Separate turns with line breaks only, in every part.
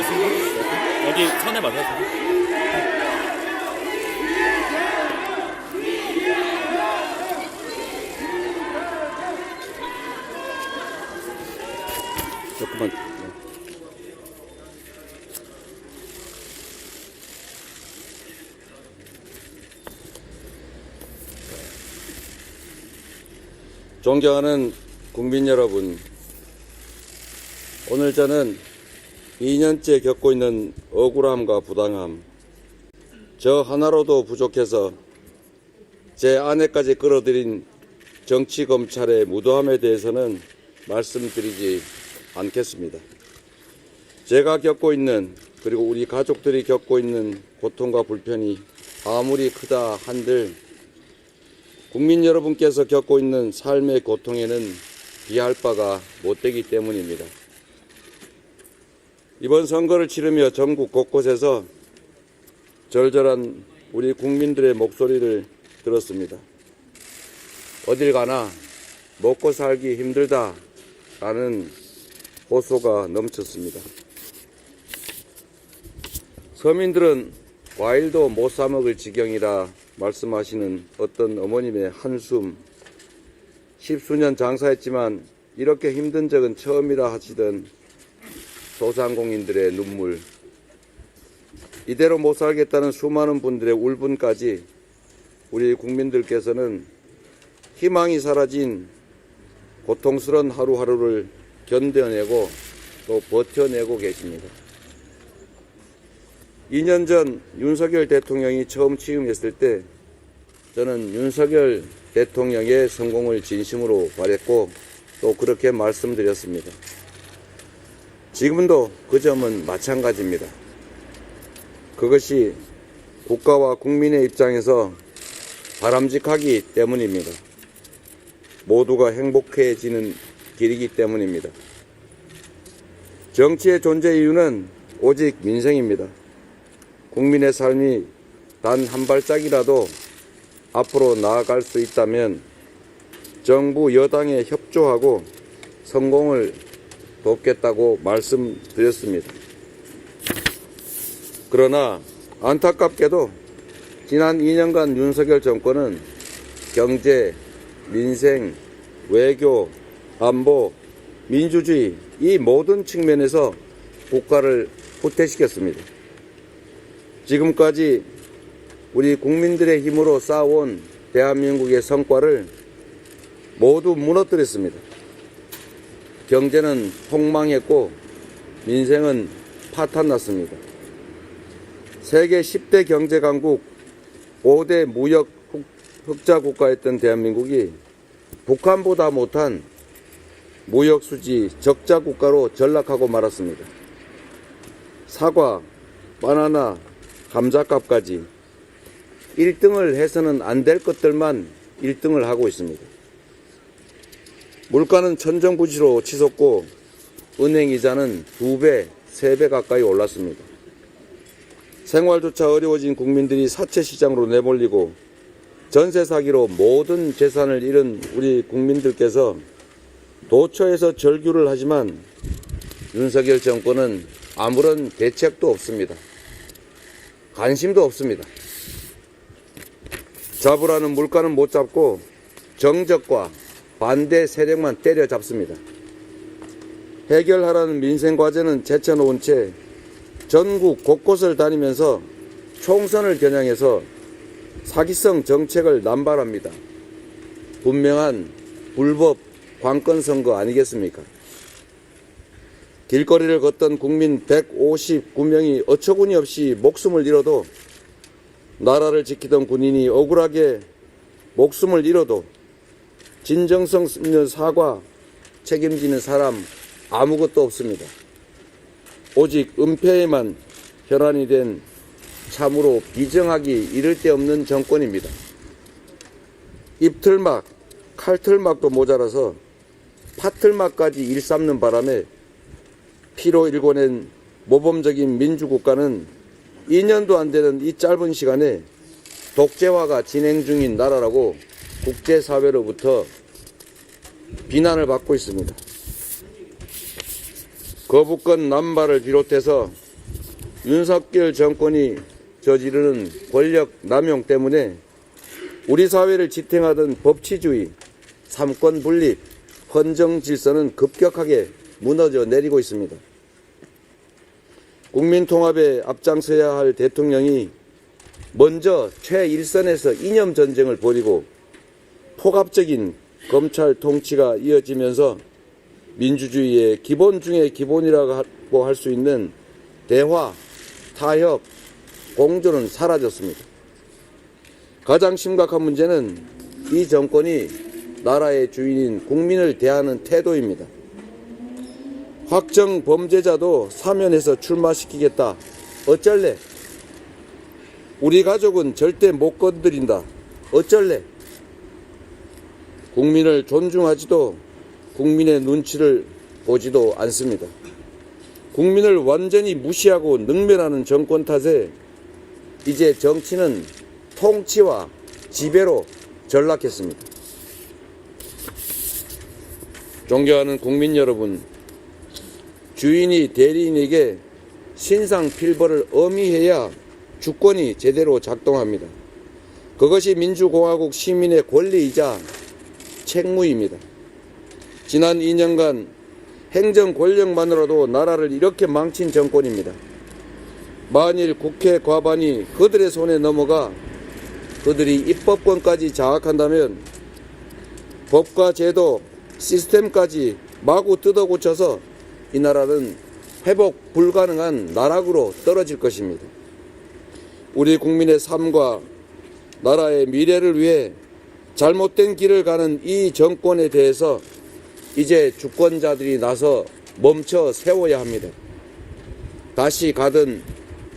맞았습니다. 여기 선에 맞았습니다.
조금만. 존경하는 국민 여러분, 오늘 저는 2년째 겪고 있는 억울함과 부당함, 저 하나로도 부족해서 제 아내까지 끌어들인 정치검찰의 무도함에 대해서는 말씀드리지 않겠습니다. 제가 겪고 있는, 그리고 우리 가족들이 겪고 있는 고통과 불편이 아무리 크다 한들 국민 여러분께서 겪고 있는 삶의 고통에는 비할 바가 못되기 때문입니다. 이번 선거를 치르며 전국 곳곳에서 절절한 우리 국민들의 목소리를 들었습니다. 어딜 가나 먹고 살기 힘들다라는 호소가 넘쳤습니다. 서민들은 과일도 못 사 먹을 지경이라 말씀하시는 어떤 어머님의 한숨, 10수년 장사했지만 이렇게 힘든 적은 처음이라 하시던 소상공인들의 눈물, 이대로 못 살겠다는 수많은 분들의 울분까지 우리 국민들께서는 희망이 사라진 고통스러운 하루하루를 견뎌내고 또 버텨내고 계십니다. 2년 전 윤석열 대통령이 처음 취임했을 때 저는 윤석열 대통령의 성공을 진심으로 바랬고 또 그렇게 말씀드렸습니다. 지금도 그 점은 마찬가지입니다. 그것이 국가와 국민의 입장에서 바람직하기 때문입니다. 모두가 행복해지는 길이기 때문입니다. 정치의 존재 이유는 오직 민생입니다. 국민의 삶이 단 한 발짝이라도 앞으로 나아갈 수 있다면 정부 여당에 협조하고 성공을 돕겠다고 말씀드렸습니다. 그러나 안타깝게도 지난 2년간 윤석열 정권은 경제, 민생, 외교, 안보, 민주주의 이 모든 측면에서 국가를 후퇴시켰습니다. 지금까지 우리 국민들의 힘으로 쌓아온 대한민국의 성과를 모두 무너뜨렸습니다. 경제는 폭망했고 민생은 파탄났습니다. 세계 10대 경제 강국 5대 무역 흑자 국가였던 대한민국이 북한보다 못한 무역 수지 적자 국가로 전락하고 말았습니다. 사과, 바나나, 감자값까지 1등을 해서는 안 될 것들만 1등을 하고 있습니다. 물가는 천정부지로 치솟고 은행 이자는 2배, 3배 가까이 올랐습니다. 생활조차 어려워진 국민들이 사채시장으로 내몰리고 전세 사기로 모든 재산을 잃은 우리 국민들께서 도처에서 절규를 하지만 윤석열 정권은 아무런 대책도 없습니다. 관심도 없습니다. 잡으라는 물가는 못 잡고 정적과 반대 세력만 때려잡습니다. 해결하라는 민생 과제는 제쳐놓은 채 전국 곳곳을 다니면서 총선을 겨냥해서 사기성 정책을 남발합니다. 분명한 불법 관권 선거 아니겠습니까? 길거리를 걷던 국민 159명이 어처구니 없이 목숨을 잃어도, 나라를 지키던 군인이 억울하게 목숨을 잃어도 진정성 있는 사과 책임지는 사람 아무것도 없습니다. 오직 은폐에만 혈안이 된 참으로 비정하기 이를 데 없는 정권입니다. 입틀막, 칼틀막도 모자라서 파틀막까지 일삼는 바람에 피로 일궈낸 모범적인 민주국가는 2년도 안 되는 이 짧은 시간에 독재화가 진행 중인 나라라고 국제사회로부터 비난을 받고 있습니다. 거부권 남발을 비롯해서 윤석열 정권이 저지르는 권력 남용 때문에 우리 사회를 지탱하던 법치주의, 삼권 분립, 헌정 질서는 급격하게 무너져 내리고 있습니다. 국민 통합에 앞장서야 할 대통령이 먼저 최일선에서 이념 전쟁을 벌이고 폭압적인 검찰 통치가 이어지면서 민주주의의 기본 중의 기본이라고 할 수 있는 대화, 타협, 공존은 사라졌습니다. 가장 심각한 문제는 이 정권이 나라의 주인인 국민을 대하는 태도입니다. 확정 범죄자도 사면해서 출마시키겠다. 어쩔래? 우리 가족은 절대 못 건드린다. 어쩔래? 국민을 존중하지도 국민의 눈치를 보지도 않습니다. 국민을 완전히 무시하고 능멸하는 정권 탓에 이제 정치는 통치와 지배로 전락했습니다. 존경하는 국민 여러분, 주인이 대리인에게 신상필벌을 엄히해야 주권이 제대로 작동합니다. 그것이 민주공화국 시민의 권리이자 책무입니다. 지난 2년간 행정 권력만으로도 나라를 이렇게 망친 정권입니다. 만일 국회 과반이 그들의 손에 넘어가 그들이 입법권까지 장악한다면 법과 제도, 시스템까지 마구 뜯어고쳐서 이 나라는 회복 불가능한 나락으로 떨어질 것입니다. 우리 국민의 삶과 나라의 미래를 위해 잘못된 길을 가는 이 정권에 대해서 이제 주권자들이 나서 멈춰 세워야 합니다. 다시 가든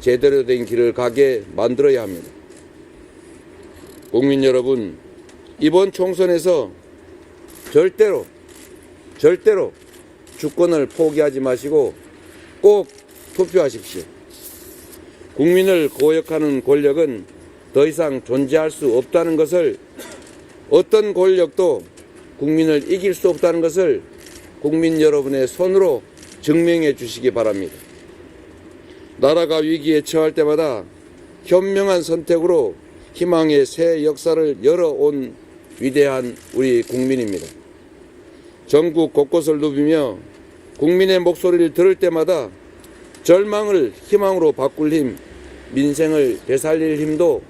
제대로 된 길을 가게 만들어야 합니다. 국민 여러분, 이번 총선에서 절대로 주권을 포기하지 마시고 꼭 투표하십시오. 국민을 고역하는 권력은 더 이상 존재할 수 없다는 것을, 어떤 권력도 국민을 이길 수 없다는 것을 국민 여러분의 손으로 증명해 주시기 바랍니다. 나라가 위기에 처할 때마다 현명한 선택으로 희망의 새 역사를 열어온 위대한 우리 국민입니다. 전국 곳곳을 누비며 국민의 목소리를 들을 때마다 절망을 희망으로 바꿀 힘, 민생을 되살릴 힘도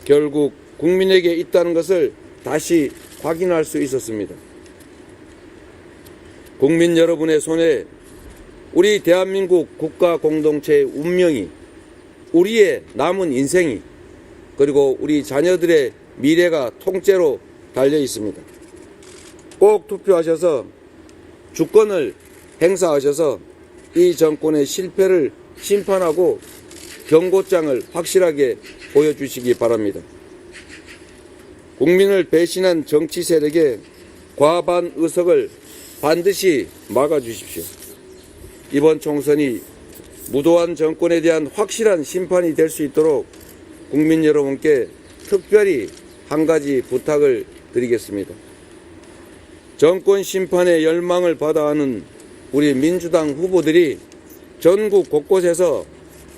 결국 국민에게 있다는 것을 다시 확인할 수 있었습니다. 국민 여러분의 손에 우리 대한민국 국가 공동체의 운명이, 우리의 남은 인생이, 그리고 우리 자녀들의 미래가 통째로 달려 있습니다. 꼭 투표하셔서 주권을 행사하셔서 이 정권의 실패를 심판하고 경고장을 확실하게 보여주시기 바랍니다. 국민을 배신한 정치 세력의 과반 의석을 반드시 막아주십시오. 이번 총선이 무도한 정권에 대한 확실한 심판이 될 수 있도록 국민 여러분께 특별히 한 가지 부탁을 드리겠습니다. 정권 심판의 열망을 받아하는 우리 민주당 후보들이 전국 곳곳에서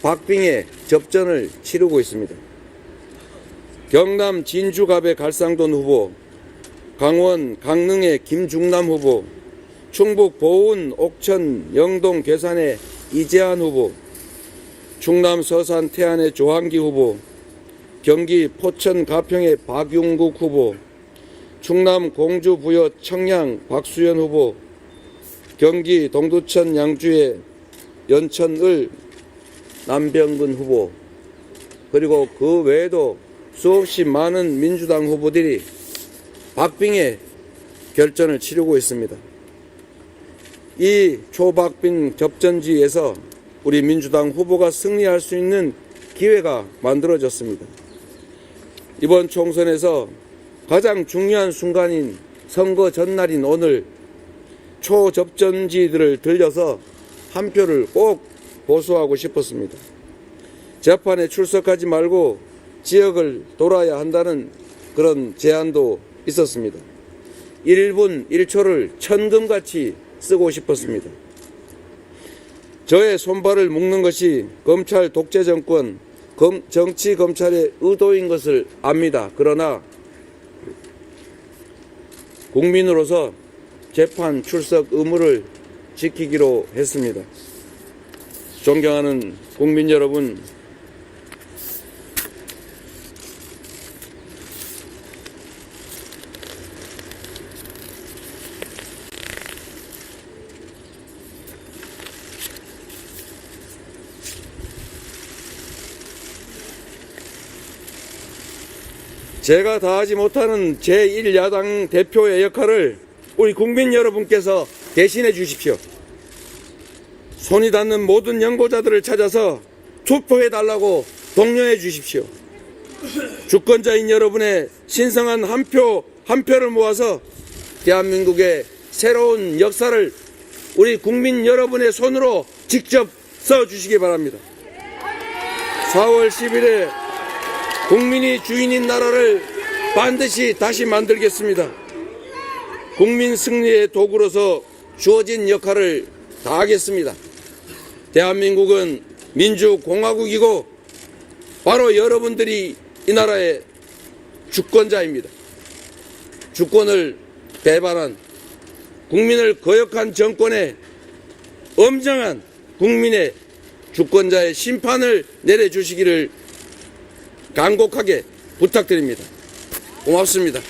박빙의 접전을 치르고 있습니다. 경남 진주갑의 갈상돈 후보, 강원 강릉의 김중남 후보, 충북 보은 옥천 영동 괴산의 이재한 후보, 충남 서산 태안의 조한기 후보, 경기 포천 가평의 박용국 후보, 충남 공주 부여 청양 박수현 후보, 경기 동두천 양주의 연천을 남병근 후보, 그리고 그 외에도 수없이 많은 민주당 후보들이 박빙의 결전을 치르고 있습니다. 이 초박빙 접전지에서 우리 민주당 후보가 승리할 수 있는 기회가 만들어졌습니다. 이번 총선에서 가장 중요한 순간인 선거 전날인 오늘 초접전지들을 들려서 한 표를 꼭 보수하고 싶었습니다. 재판에 출석하지 말고 지역을 돌아야 한다는 그런 제안도 있었습니다. 1분 1초를 천금같이 쓰고 싶었습니다. 저의 손발을 묶는 것이 검찰 독재 정권, 정치 검찰의 의도인 것을 압니다. 그러나 국민으로서 재판 출석 의무를 지키기로 했습니다. 존경하는 국민 여러분, 제가 다하지 못하는 제1야당 대표의 역할을 우리 국민 여러분께서 대신해 주십시오. 손이 닿는 모든 연고자들을 찾아서 투표해달라고 독려해 주십시오. 주권자인 여러분의 신성한 한 표를 모아서 대한민국의 새로운 역사를 우리 국민 여러분의 손으로 직접 써주시기 바랍니다. 4월 10일에 국민이 주인인 나라를 반드시 다시 만들겠습니다. 국민 승리의 도구로서 주어진 역할을 다하겠습니다. 대한민국은 민주공화국이고 바로 여러분들이 이 나라의 주권자입니다. 주권을 배반한 국민을 거역한 정권에 엄정한 국민의 주권자의 심판을 내려주시기를 간곡하게 부탁드립니다. 고맙습니다.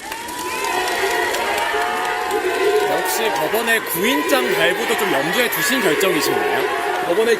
혹시 법원의 구인장 발부도 좀 염두에 두신 결정이신가요? 법원의